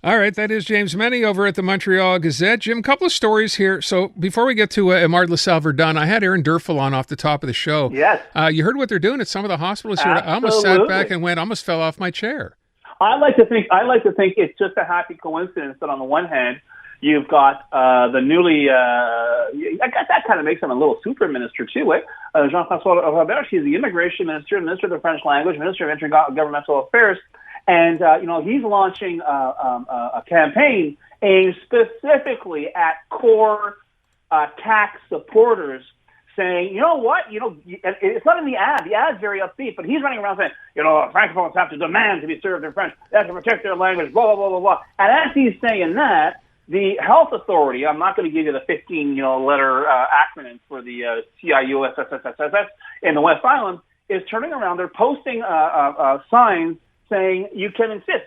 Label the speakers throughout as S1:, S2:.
S1: All right, that is James Mennie over at the Montreal Gazette. Jim, couple of stories here. So before we get to Émard LaSalle Verdun, I had Aaron Durfel on off the top of the show.
S2: Yes.
S1: You heard what they're doing at some of the hospitals here.
S2: Absolutely.
S1: I almost sat back and almost fell off my chair.
S2: I like to think it's just a happy coincidence that on the one hand, you've got the newly, I guess that kind of makes him a little super minister too, eh? Jean-François Robert, he's the immigration minister, minister of the French language, minister of intergovernmental affairs. And, he's launching a campaign aimed specifically at core tax supporters, saying, you know what, it's not in the ad. The ad's very upbeat, but he's running around saying, Francophones have to demand to be served in French. They have to protect their language, blah, blah, blah, blah, blah. And as he's saying that, the health authority, I'm not going to give you the 15-letter acronym for the CIUSSSSS in the West Island, is turning around. They're posting signs saying you can insist.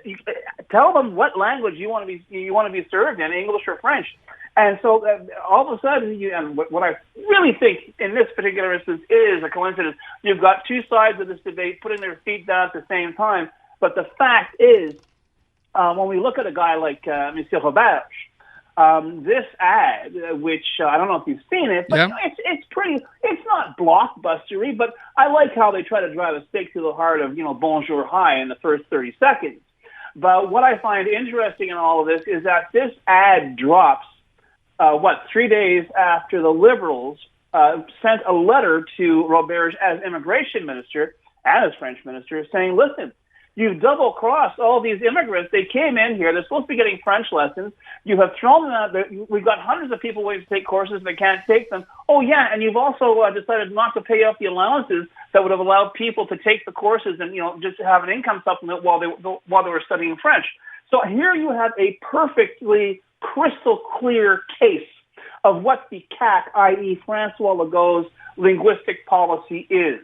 S2: Tell them what language you want to be served in, English or French. And so all of a sudden, and what I really think in this particular instance is a coincidence, you've got two sides of this debate putting their feet down at the same time. But the fact is, when we look at a guy like Monsieur Robert, this ad, which I don't know if you've seen it, but it's not blockbustery, but I like how they try to drive a stake through the heart of, bonjour, hi in the first 30 seconds. But what I find interesting in all of this is that this ad drops, 3 days after the Liberals sent a letter to Robert as immigration minister and as French minister saying, listen, you've double-crossed all these immigrants. They came in here. They're supposed to be getting French lessons. You have thrown them out there. We've got hundreds of people waiting to take courses. They can't take them. Oh, yeah, and you've also decided not to pay off the allowances that would have allowed people to take the courses and, just have an income supplement while they were studying French. So here you have a perfectly crystal clear case of what the CAQ, i.e. François Legault's linguistic policy is.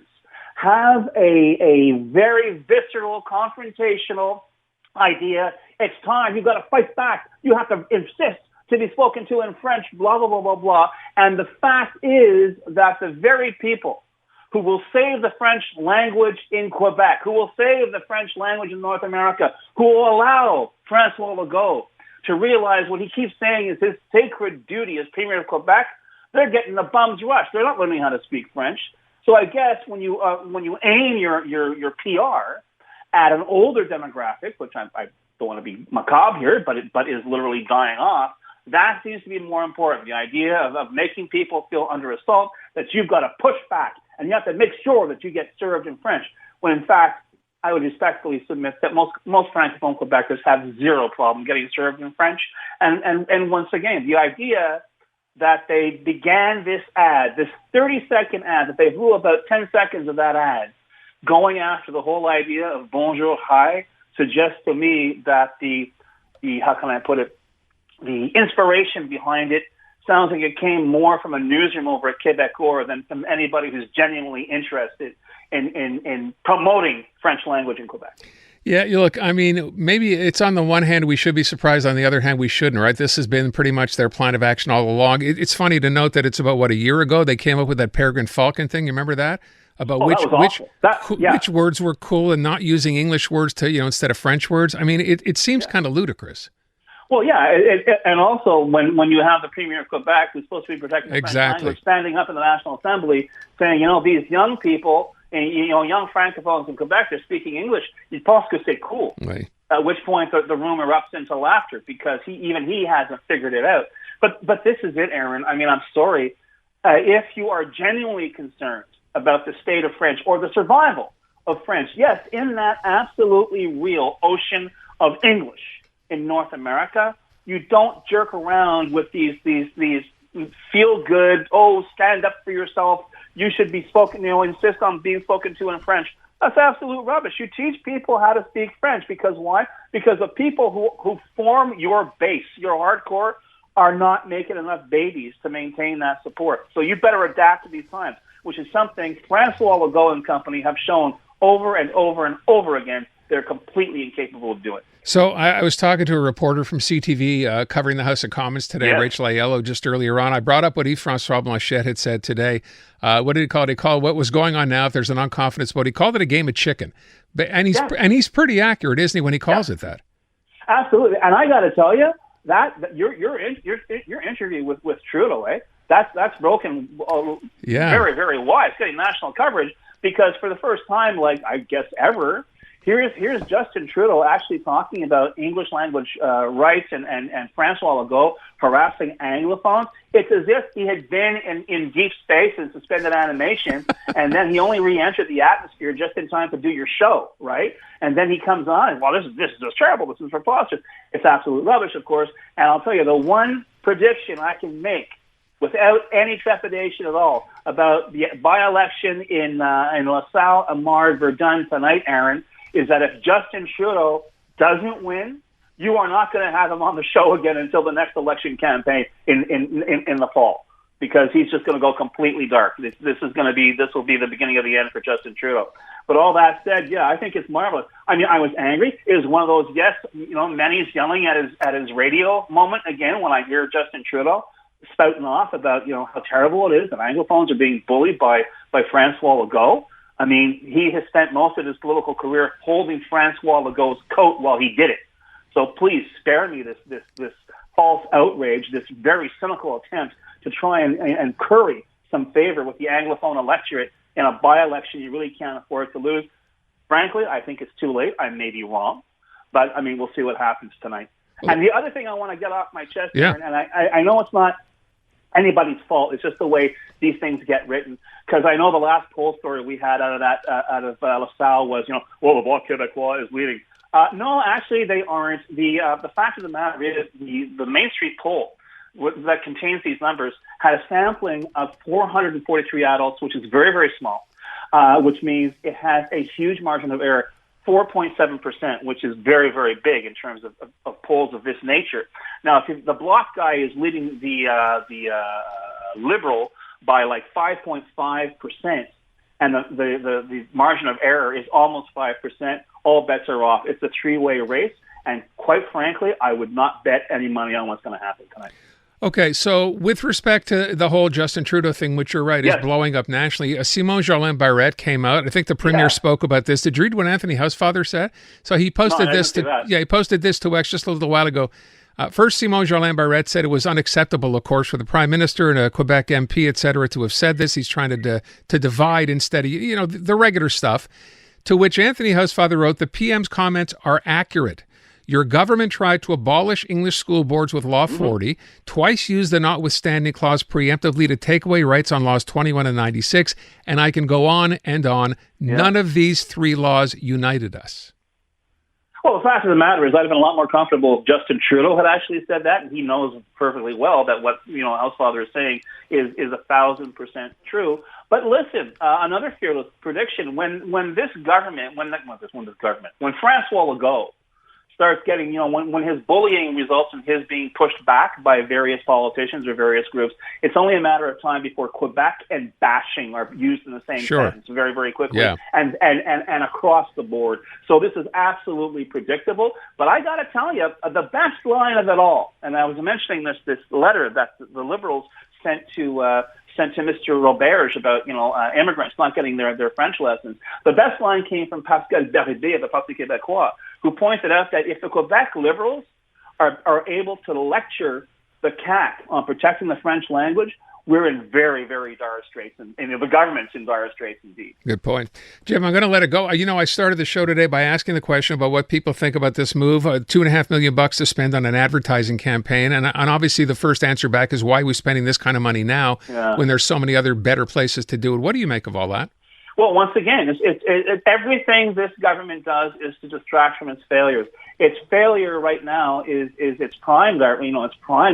S2: Have a very visceral, confrontational idea. It's time. You've got to fight back. You have to insist to be spoken to in French, blah, blah, blah, blah, blah. And the fact is that the very people who will save the French language in Quebec, who will save the French language in North America, who will allow François Legault to realize what he keeps saying is his sacred duty as Premier of Quebec, they're getting the bum's rush. They're not learning how to speak French. So I guess when you aim your PR at an older demographic, which I don't want to be macabre here, but is literally dying off, that seems to be more important. The idea of making people feel under assault, that you've got to push back and you have to make sure that you get served in French. When in fact, I would respectfully submit that most Francophone Quebecers have zero problem getting served in French. And once again, the idea that they began this ad, this 30-second ad, that they blew about 10 seconds of that ad, going after the whole idea of bonjour, hi, suggests to me that the how can I put it, the inspiration behind it sounds like it came more from a newsroom over at Québécois than from anybody who's genuinely interested in promoting French language in Quebec.
S1: Yeah, look, I mean, maybe it's on the one hand we should be surprised, on the other hand we shouldn't, right? This has been pretty much their plan of action all along. It's funny to note that it's about, a year ago they came up with that Peregrine Falcon thing. You remember that? About which words were cool and not using English words to, instead of French words. I mean, it seems kind of ludicrous.
S2: Well, yeah, and also when you have the Premier of Quebec, who's supposed to be protecting the French language, standing up in the National Assembly saying, these young people, and, young Francophones in Quebec, they're speaking English, you pense que c'est cool.
S1: Right.
S2: At which point the room erupts into laughter because he hasn't figured it out. But this is it, Aaron. I mean, I'm sorry. If you are genuinely concerned about the state of French or the survival of French, yes, in that absolutely real ocean of English in North America, you don't jerk around with these feel good, stand up for yourself, you should be spoken, insist on being spoken to in French. That's absolute rubbish. You teach people how to speak French because why? Because the people who form your base, your hardcore, are not making enough babies to maintain that support. So you better adapt to these times, which is something François Legault and company have shown over and over and over again. They're completely incapable of doing.
S1: So I was talking to a reporter from CTV covering the House of Commons today, Rachel Aiello, just earlier on. I brought up what Yves-François Blanchet had said today. What did he call it? He called what was going on now if there's a non-confidence vote. He called it a game of chicken. And he's pretty accurate, isn't he, when he calls it that?
S2: Absolutely. And I got to tell you that your interview with Trudeau, that's broken very, very wide. It's getting national coverage because for the first time, like I guess ever, here's Justin Trudeau actually talking about English language rights and Francois Legault harassing Anglophones. It's as if he had been in deep space in suspended animation, and then he only re-entered the atmosphere just in time to do your show, right? And then he comes on, and, well, this is just terrible. This is preposterous. It's absolute rubbish, of course. And I'll tell you, the one prediction I can make without any trepidation at all about the by-election in LaSalle, Amard, Verdun tonight, Aaron, is that if Justin Trudeau doesn't win, you are not going to have him on the show again until the next election campaign in the fall, because he's just going to go completely dark. This will be the beginning of the end for Justin Trudeau. But all that said, yeah, I think it's marvelous. I mean, I was angry. It was one of those, Mennie's yelling at his radio moment again when I hear Justin Trudeau spouting off about, how terrible it is that Anglophones are being bullied by Francois Legault. I mean, he has spent most of his political career holding Francois Legault's coat while he did it. So please spare me this false outrage, this very cynical attempt to try and curry some favor with the Anglophone electorate in a by-election you really can't afford to lose. Frankly, I think it's too late. I may be wrong, but I mean, we'll see what happens tonight. And the other thing I want to get off my chest, Aaron, and I know it's not anybody's fault. It's just the way these things get written. Because I know the last poll story we had out of LaSalle was, the Bloc Québécois is leading. No, actually, they aren't. The fact of the matter is the Main Street poll that contains these numbers had a sampling of 443 adults, which is very, very small, which means it has a huge margin of error, 4.7%, which is very, very big in terms of polls of this nature. Now, if the Bloc guy is leading the Liberal by like 5.5%, and the margin of error is almost 5%, all bets are off. It's a three-way race, and quite frankly, I would not bet any money on what's going to happen tonight.
S1: Okay, so with respect to the whole Justin Trudeau thing, which you're right, is blowing up nationally, Simon Jolin Barrette came out. I think the premier spoke about this. Did you read what Anthony Housefather said? So he posted he posted this to X just a little while ago. First, Simon Jolin Barrette said it was unacceptable, of course, for the Prime Minister and a Quebec MP, et cetera, to have said this. He's trying to divide instead of, the regular stuff. To which Anthony Housefather wrote, the PM's comments are accurate. Your government tried to abolish English school boards with Law 40, twice used the notwithstanding clause preemptively to take away rights on Laws 21 and 96, and I can go on and on. Yeah. None of these three laws united us.
S2: Well, the fact of the matter is I'd have been a lot more comfortable if Justin Trudeau had actually said that, and he knows perfectly well that what Housefather is saying is 1,000% true. But listen, another fearless prediction: when Francois Legault starts getting, when his bullying results in his being pushed back by various politicians or various groups, it's only a matter of time before Quebec and bashing are used in the same sentence very, very quickly and across the board. So this is absolutely predictable. But I got to tell you, the best line of it all, and I was mentioning this letter that the Liberals sent to Mr. Roberge about, immigrants not getting their French lessons. The best line came from Pascal Bérubé of the Parti Québécois, who pointed out that if the Quebec Liberals are able to lecture the CAQ on protecting the French language, we're in very, very dire straits, and the government's in dire straits indeed.
S1: Good point. Jim, I'm going to let it go. I started the show today by asking the question about what people think about this move, $2.5 million to spend on an advertising campaign, and obviously the first answer back is why are we spending this kind of money now when there's so many other better places to do it? What do you make of all that?
S2: Well, once again, it's everything this government does is to distract from its failures. Its failure right now is its prime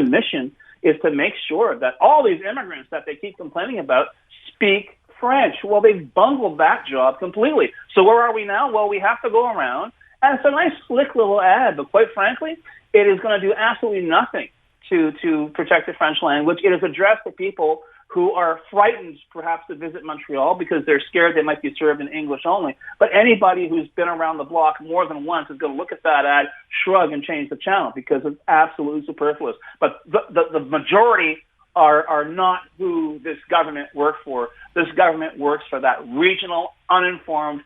S2: mission is to make sure that all these immigrants that they keep complaining about speak French. Well, they've bungled that job completely. So where are we now? Well, we have to go around, and it's a nice, slick little ad, but quite frankly, it is going to do absolutely nothing to protect the French language. It is addressed to people who are frightened perhaps to visit Montreal because they're scared they might be served in English only. But anybody who's been around the block more than once is going to look at that ad, shrug, and change the channel because it's absolutely superfluous. But the majority are not who this government works for. This government works for that regional, uninformed,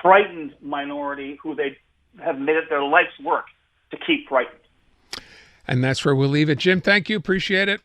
S2: frightened minority who they have made it their life's work to keep frightened.
S1: And that's where we'll leave it. Jim, thank you. Appreciate it.